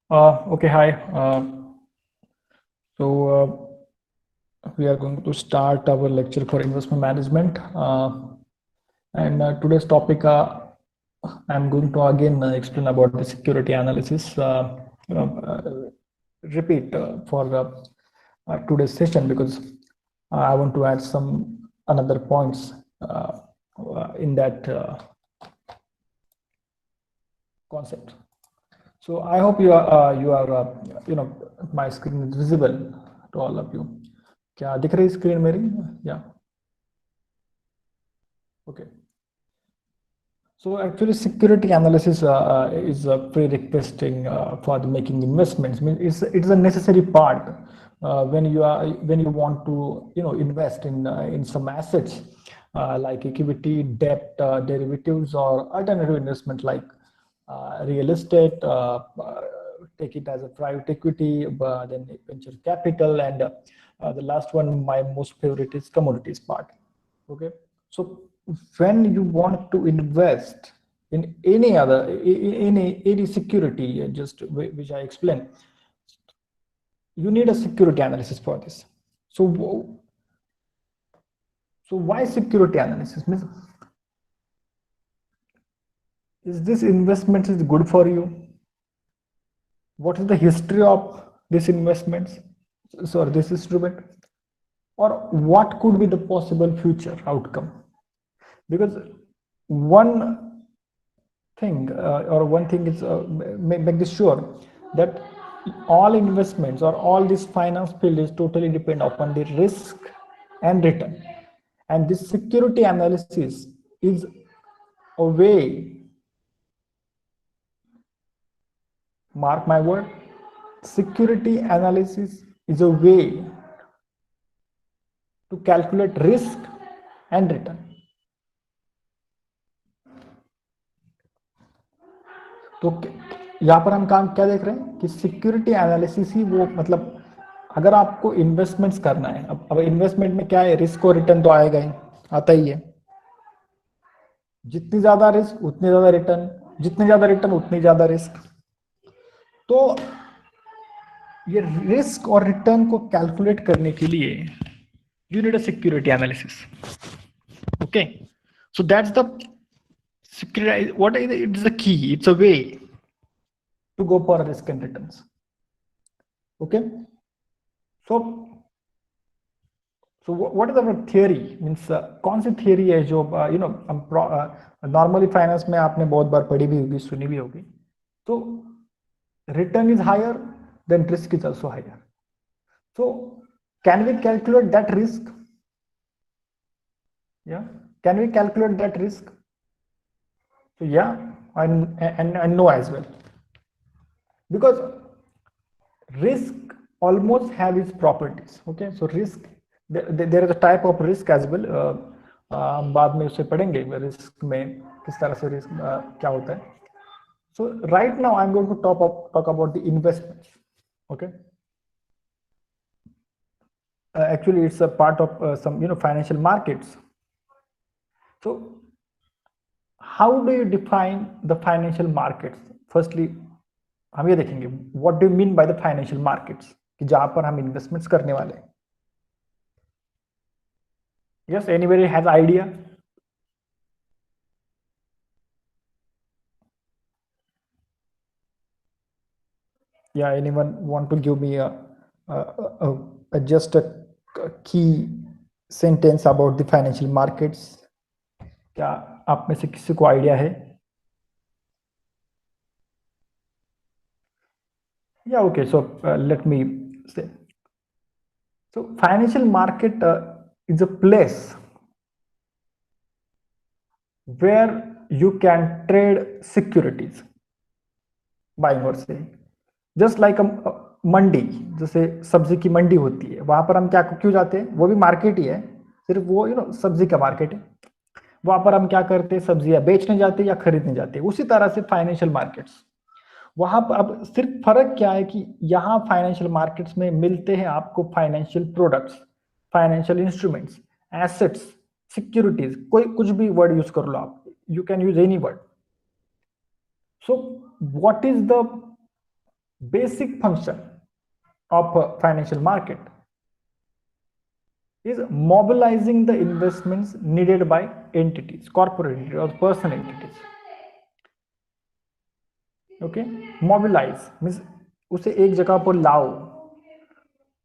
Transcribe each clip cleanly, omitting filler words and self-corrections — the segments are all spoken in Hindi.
Okay, hi. So we are going to start our lecture for investment management. And today's topic, I'm going to again explain about the security analysis. You know, repeat for today's session because I want to add some another points in that concept. So I hope my screen is visible to all of you. क्या दिख रही स्क्रीन मेरी? Yeah. Okay. So actually, security analysis is a prerequisite for the making investments. I mean, it's a necessary part when you want to invest in some assets like equity, debt, derivatives, or alternative investment like real estate. Take it as a private equity, then venture capital, and the last one, my most favorite, is commodities part. Okay, so when you want to invest in any security, just which I explained, you need a security analysis for this. So why security analysis? Means, is this investment is good for you? What is the history of this investments? So this instrument, or what could be the possible future outcome? Because one one thing is make this sure that all investments or all this finance field is totally depend upon the risk and return, and this security analysis is a way, mark my word, security analysis is a way to calculate risk and return. तो यहाँ पर हम काम क्या देख रहे हैं कि सिक्योरिटी एनालिसिस ही वो, मतलब अगर आपको इन्वेस्टमेंट्स करना है, अब इन्वेस्टमेंट में क्या है, रिस्क और रिटर्न तो आएगा ही, आता ही है। जितनी ज्यादा रिस्क उतनी ज्यादा रिटर्न, जितनी ज्यादा रिटर्न उतनी ज्यादा रिस्क। तो ये रिस्क और रिटर्न को कैलकुलेट करने के लिए you need a security analysis. Okay, so that's the security. What is it? It's the key, it's a way to go for risk and returns. Okay, so what is our theory? Means कौन सी theory है जो हम normally finance में आपने बहुत बार पढ़ी भी होगी, सुनी भी होगी। तो return is higher, then risk is also higher. So can we calculate that risk? Yeah, can we calculate that risk? So yeah, and no as well, because risk almost have its properties. Okay, so risk, there is a type of risk as well. हम बाद में उसे पढ़ेंगे रिस्क में किस तरह से रिस्क क्या होता है। So right now I'm going to talk about the investments. Okay, actually it's a part of some financial markets. So how do you define the financial markets? Firstly हम ये देखेंगे what do you mean by the financial markets, कि जहां पर हम इन्वेस्टमेंट्स करने वाले हैं। Yes, anybody has idea? Yeah, anyone want to give me just a key sentence about the financial markets? क्या आप में से किसी को आइडिया है? Yeah, okay, so let me say. So financial market is a place where you can trade securities, buying or selling. Just like a मंडी, जैसे सब्जी की मंडी होती है, वहां पर हम क्या क्यों जाते हैं? वो भी मार्केट ही है, सिर्फ वो सब्जी का मार्केट है। वहां पर हम क्या करते हैं? सब्जियां बेचने जाते हैं या खरीदने जाते हैं। उसी तरह से फाइनेंशियल मार्केट्स, वहां पर अब सिर्फ फर्क क्या है कि यहाँ फाइनेंशियल मार्केट्स में मिलते हैं आपको financial products, financial instruments, assets, securities, कोई कुछ भी वर्ड यूज कर लो आप, you can use any word. So what is the basic function of a financial market is mobilizing the investments needed by entities, corporate entities or person entities. Okay, mobilise means उसे एक जगह पर लाओ,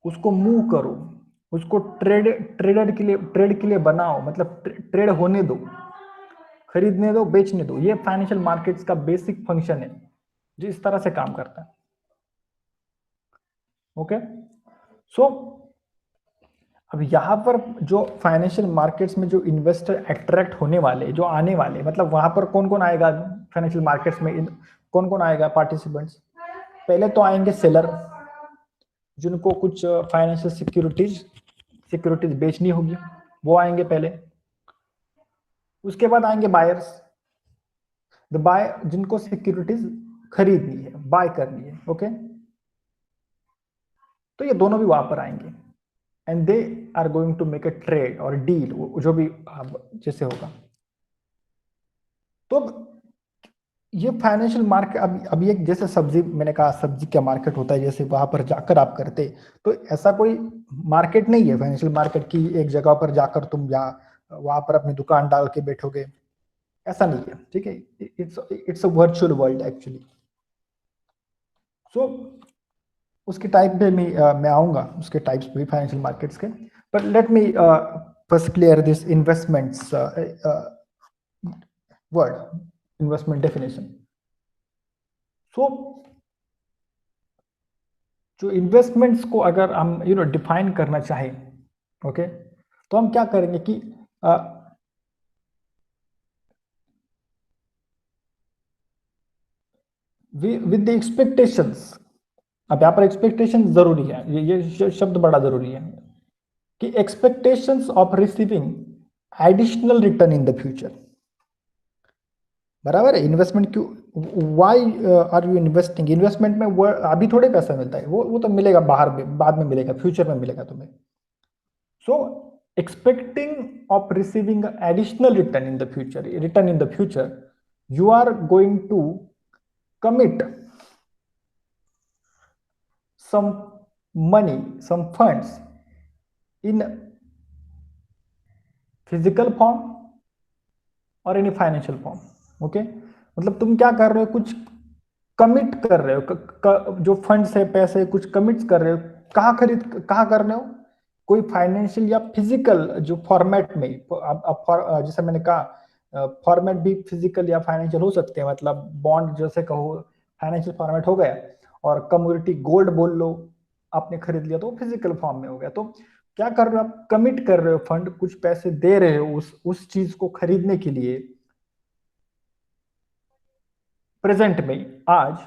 उसको मूव करो, उसको ट्रेड के लिए बनाओ, मतलब ट्रेड होने दो, खरीदने दो, बेचने दो। ये फाइनेंशियल मार्केट्स का बेसिक फंक्शन है जो इस तरह से काम करता है। ओके, सो अब यहां पर जो फाइनेंशियल मार्केट्स में जो इन्वेस्टर अट्रैक्ट होने वाले, जो आने वाले, मतलब वहां पर कौन कौन आएगा फाइनेंशियल मार्केट्स में, कौन कौन आएगा पार्टिसिपेंट्स? पहले तो आएंगे सेलर, जिनको कुछ फाइनेंशियल सिक्योरिटीज बेचनी होगी, वो आएंगे पहले। उसके बाद आएंगे बायर्स, द बाय, जिनको सिक्योरिटीज खरीदनी है, बाय करनी है। ओके, तो ये दोनों भी वहां पर आएंगे and they are going to make a trade और डील, जो भी जैसे होगा। तो ये फाइनेंशियल मार्केट अभी एक, जैसे सब्जी, मैंने कहा सब्जी का मार्केट होता है, जैसे वहां पर जाकर आप करते, तो ऐसा कोई मार्केट नहीं है फाइनेंशियल मार्केट की एक जगह पर जाकर तुम वहां पर अपनी दुकान डाल के बैठोगे, ऐसा नहीं है। ठीक है, it's a virtual world actually. So उसके टाइप पे मैं आऊंगा, उसके टाइप्स भी फाइनेंशियल मार्केट्स के। But let me first clear this investments word, investment definition. So जो इन्वेस्टमेंट्स को अगर हम डिफाइन करना चाहें, ओके, तो हम क्या करेंगे कि विद द एक्सपेक्टेशंस। अब यहाँ पर एक्सपेक्टेशन जरूरी है, ये शब्द बड़ा जरूरी है कि expectations of receiving additional return in the future. बराबर है, इन्वेस्टमेंट क्यों, why are you investing? Investment में वो अभी थोड़े पैसा मिलता है, वो तो मिलेगा बाहर में, बाद में मिलेगा, फ्यूचर में मिलेगा तुम्हें। सो expecting of receiving additional return in the future, you are going to commit some money, some funds in physical form और एनी फाइनेंशियल फॉर्म। ओके, मतलब तुम क्या कर रहे हो, कुछ कमिट कर रहे हो, जो फंड्स है, पैसे कुछ कमिट कर रहे हो, कहाँ कर रहे हो? कोई फाइनेंशियल या फिजिकल जो फॉर्मेट में, जैसे मैंने कहा फॉर्मेट भी फिजिकल या फाइनेंशियल हो सकते हैं, मतलब बॉन्ड जैसे कहो फाइनेंशियल फॉर्मेट हो गया, और कमोडिटी गोल्ड बोल लो, आपने खरीद लिया तो फिजिकल फॉर्म में हो गया। तो क्या कर रहे हो आप? कमिट कर रहे हो, फंड कुछ पैसे दे रहे हो उस चीज को खरीदने के लिए, प्रेजेंट में, आज।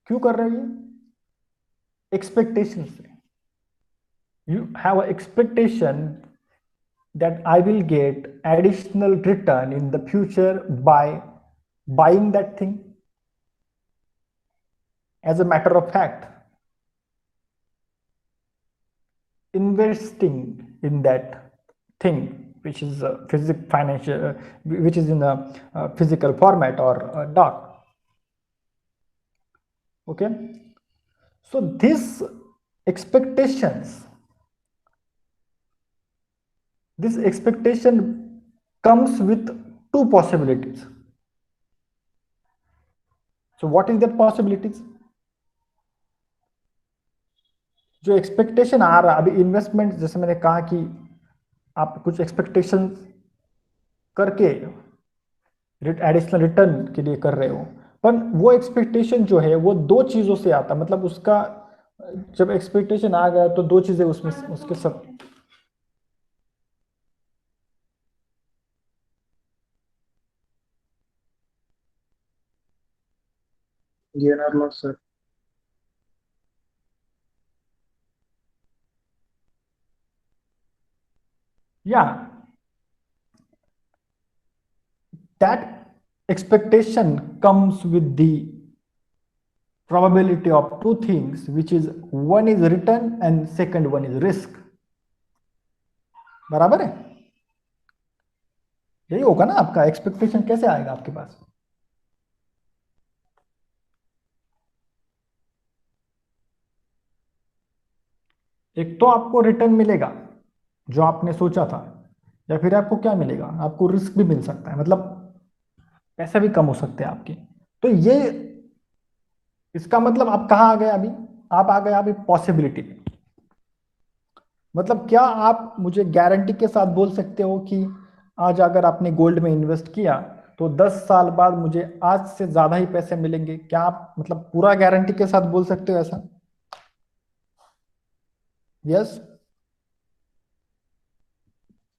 क्यों कर रहे हो? ये एक्सपेक्टेशन से, you have expectation that I will get additional return in the future by buying that thing. As a matter of fact, investing in that thing, which is financial, which is in a physical format or not. Okay, so this expectations, this expectation comes with two possibilities. So what is that possibilities? जो एक्सपेक्टेशन आ रहा अभी इन्वेस्टमेंट, जैसे मैंने कहा कि आप कुछ एक्सपेक्टेशन करके एडिशनल रिटर्न के लिए कर रहे हो, पर वो एक्सपेक्टेशन जो है वो दो चीजों से आता, मतलब उसका जब एक्सपेक्टेशन आ गया तो दो चीजें उसमें, उसके सब। गेन और लॉस सर। या that expectation comes with the probability of two things, which is one is return and second one is risk। बराबर है, यही होगा ना आपका एक्सपेक्टेशन, कैसे आएगा आपके पास? एक तो आपको रिटर्न मिलेगा जो आपने सोचा था, या फिर आपको क्या मिलेगा, आपको रिस्क भी मिल सकता है, मतलब पैसे भी कम हो सकते हैं आपके। तो ये, इसका मतलब आप कहाँ आ गए अभी, आप आ गए अभी पॉसिबिलिटी में। मतलब क्या आप मुझे गारंटी के साथ बोल सकते हो कि आज अगर आपने गोल्ड में इन्वेस्ट किया तो 10 साल बाद मुझे आज से ज्यादा ही पैसे मिलेंगे? क्या आप मतलब पूरा गारंटी के साथ बोल सकते हो ऐसा? यस?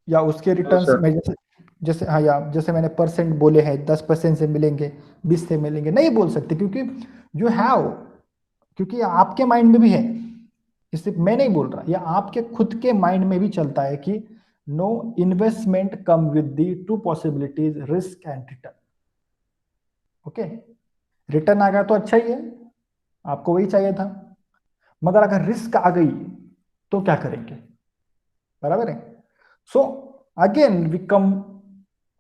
या उसके नो रिटर्न्स सर। में जैसे जैसे हाँ, या जैसे मैंने परसेंट बोले हैं, 10% से मिलेंगे, 20 से मिलेंगे, नहीं बोल सकते, क्योंकि यू हैव, क्योंकि आपके माइंड में भी है, इससे मैं नहीं बोल रहा, ये आपके खुद के माइंड में भी चलता है कि no investment come with the two possibilities, risk and return. Okay, return आ गया तो अच्छा ही है, आपको वही चाहिए था, मगर अगर रिस्क आ गई तो क्या करेंगे? बराबर है। So again we come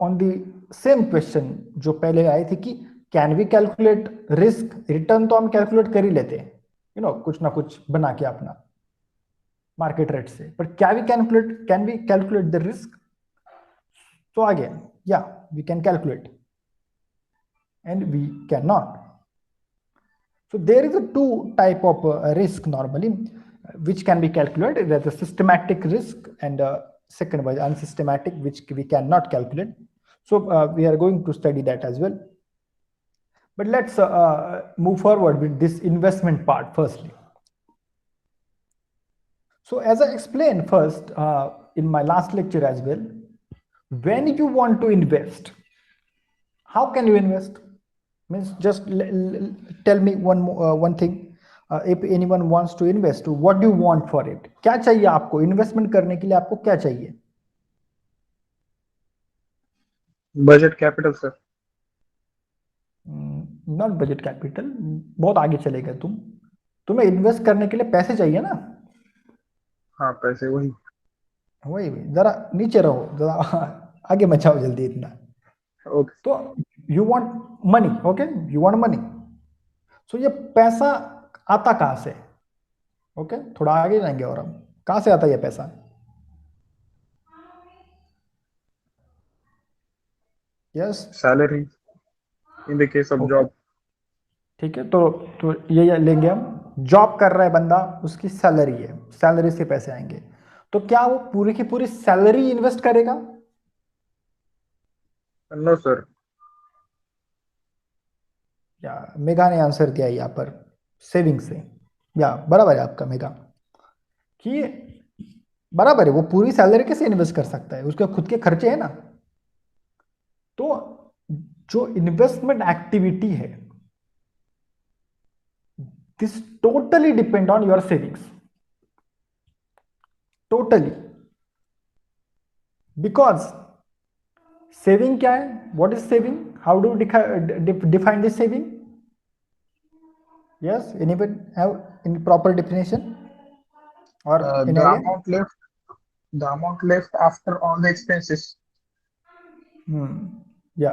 on the same question जो पहले आई थी कि can we calculate risk? Return तो हम कैलकुलेट कर ही लेते हैं, कुछ ना कुछ बना के अपना मार्केट रेट से, पर क्या we calculate, can we calculate the risk? So again, yeah, we can calculate and we cannot. So there is a two type of risk normally, which can be calculated. There's a systematic risk and second was unsystematic, which we cannot calculate. So we are going to study that as well. But let's move forward with this investment part firstly. So as I explained first in my last lecture as well, when you want to invest, how can you invest? Means just tell me one thing. If anyone wants to invest, what do you want for it? क्या चाहिए आपको इन्वेस्टमेंट करने के लिए? आपको क्या चाहिए? Budget capital sir. Not budget capital, बहुत आगे चले गए तुम। तुम्हें इन्वेस्ट करने के लिए पैसे चाहिए ना? हाँ, पैसे वही। वही जरा नीचे रहो, जरा आगे मत जाओ जल्दी इतना। ओके। तो you want money, okay, you want money. So ये पैसा आता कहाँ से? ओके, थोड़ा आगे जाएंगे और हम, कहाँ से आता है ये पैसा? Yes? Salary in the case of okay, job. ठीक है, तो ये लेंगे हम, जॉब कर रहा है बंदा, उसकी सैलरी है, सैलरी से पैसे आएंगे, तो क्या वो पूरी की पूरी सैलरी इन्वेस्ट करेगा? No sir. या मेघा ने आंसर दिया यहाँ पर, सेविंग से। या बराबर है आपका मेघा, कि बराबर है, वो पूरी सैलरी कैसे इन्वेस्ट कर सकता है, उसके खुद के खर्चे हैं ना। तो जो इन्वेस्टमेंट एक्टिविटी है, this totally depend on your savings, totally. Because saving क्या है, what is saving, how do define this saving? Yes, anyone have in proper definition और in the idea? Amount left the amount left after all the expenses. या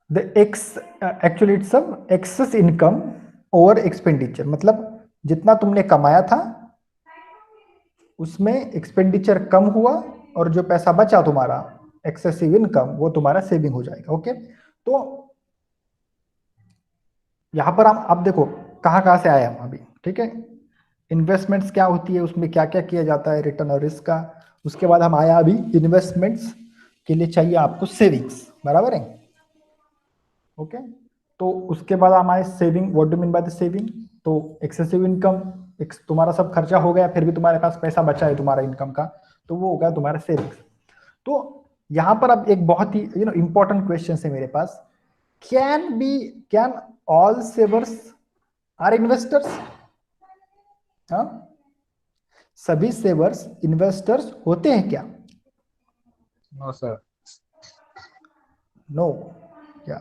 द एक्स, एक्चुअली इट्स सब एक्सेस इनकम ओवर एक्सपेंडिचर, मतलब जितना तुमने कमाया था उसमें एक्सपेंडिचर कम हुआ, और जो पैसा बचा तुम्हारा एक्सेसिव इनकम, वो तुम्हारा सेविंग हो जाएगा। ओके, तो यहां पर हम अब देखो कहाँ कहाँ से आए हम अभी, ठीक है। इन्वेस्टमेंट्स क्या होती है, उसमें क्या क्या किया जाता है, रिटर्न और रिस्क का। उसके बाद हम आया अभी इन्वेस्टमेंट्स के लिए चाहिए आपको सेविंग्स, बराबर है। ओके, तो उसके बाद हम आए saving, what do mean by the saving? तो एक्सेसिव इनकम, तुम्हारा सब खर्चा हो गया, फिर भी तुम्हारे पास पैसा बचा है तुम्हारा इनकम का, तो वो हो गया तुम्हारा सेविंग्स। तो यहां पर अब एक बहुत ही इंपॉर्टेंट क्वेश्चन है मेरे पास, can all savers are investors? हाँ, सभी सेवर्स इन्वेस्टर्स होते हैं क्या? No sir. No. Yeah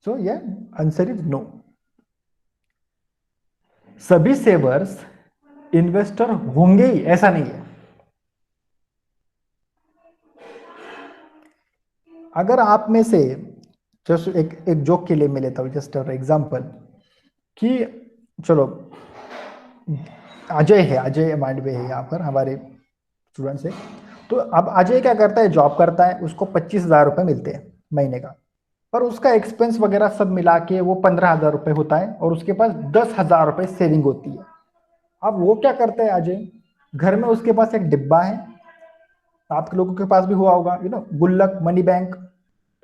so ये आंसर इज नो, सभी सेवर्स इन्वेस्टर होंगे ही ऐसा नहीं है। अगर आप में से जस्ट एक जोक के लिए मैं लेता हूँ, जस्ट फॉर एग्जाम्पल, कि चलो अजय मांडवे है यहाँ पर हमारे स्टूडेंट से। तो अब अजय क्या करता है, जॉब करता है, उसको 25,000 रुपये मिलते हैं महीने का, पर उसका एक्सपेंस वगैरह सब मिला के वो 15,000 रुपये होता है, और उसके पास 10,000 रुपये सेविंग होती है। अब वो क्या करता है अजय, घर में उसके पास एक डिब्बा है, आपके लोगों के पास भी हुआ होगा, गुल्लक, मनी बैंक,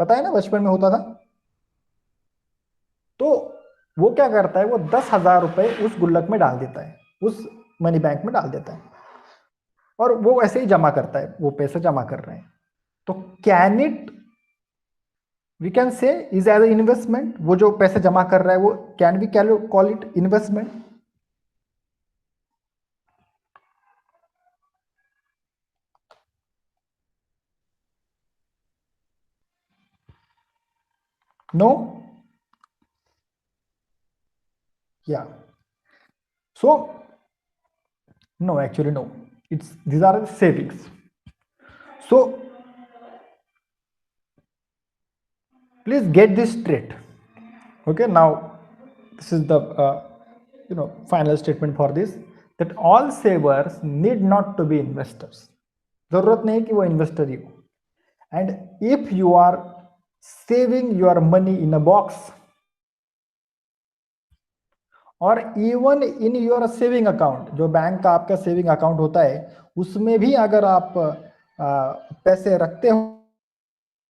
पता है ना, बचपन में होता था। तो वो क्या करता है, वो 10,000 रुपये उस गुल्लक में डाल देता है, उस मनी बैंक में डाल देता है, और वो ऐसे ही जमा करता है, वो पैसे जमा कर रहे हैं। तो can it, we can say, is as a investment, वो जो पैसे जमा कर रहा है वो can we call it investment? No, yeah, so no, actually no, it's these are savings. So please get this straight. Okay, now this is the final statement for this, that all savers need not to be investors. जरूरत नहीं कि वो इन्वेस्टर ही हो. And if you are saving your money in a box और even in your saving account, जो बैंक का आपका सेविंग अकाउंट होता है, उसमें भी अगर आप पैसे रखते हो,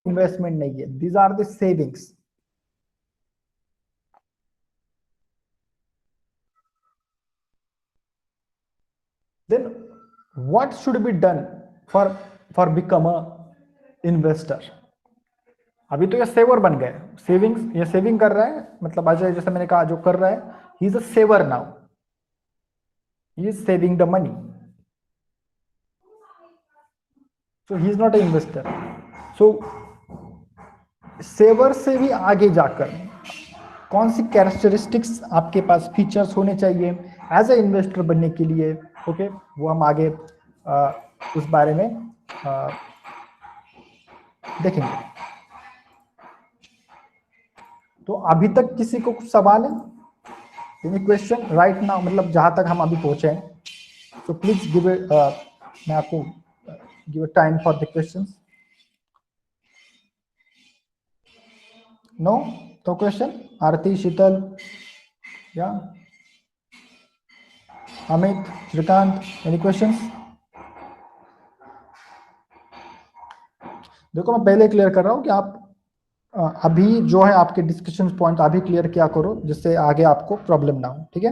इन्वेस्टमेंट नहीं है, these are the savings. Then what should be done for become a investor? अभी तो ये सेवर बन गए, सेविंग्स, ये सेविंग कर रहा है, मतलब अजय जैसे मैंने कहा जो कर रहा है, he is a saver now, he is saving the money, so he is not a investor. So saver से भी आगे जाकर कौन सी कैरेक्टरिस्टिक्स आपके पास फीचर्स होने चाहिए एज ए इन्वेस्टर बनने के लिए, ओके, वो हम आगे उस बारे में देखेंगे. तो अभी तक किसी को कुछ सवाल है, एनी क्वेश्चन राइट नाउ, मतलब जहां तक हम अभी पहुंचे हैं, तो प्लीज गिव मैं आपको give time for the questions. No, तो क्वेश्चन, आरती, शीतल, या अमित, श्रीकांत, एनी क्वेश्चंस? देखो मैं पहले क्लियर कर रहा हूं कि आप अभी जो है आपके डिस्कशन पॉइंट अभी क्लियर किया करो, जिससे आगे आपको प्रॉब्लम ना हो, ठीक है.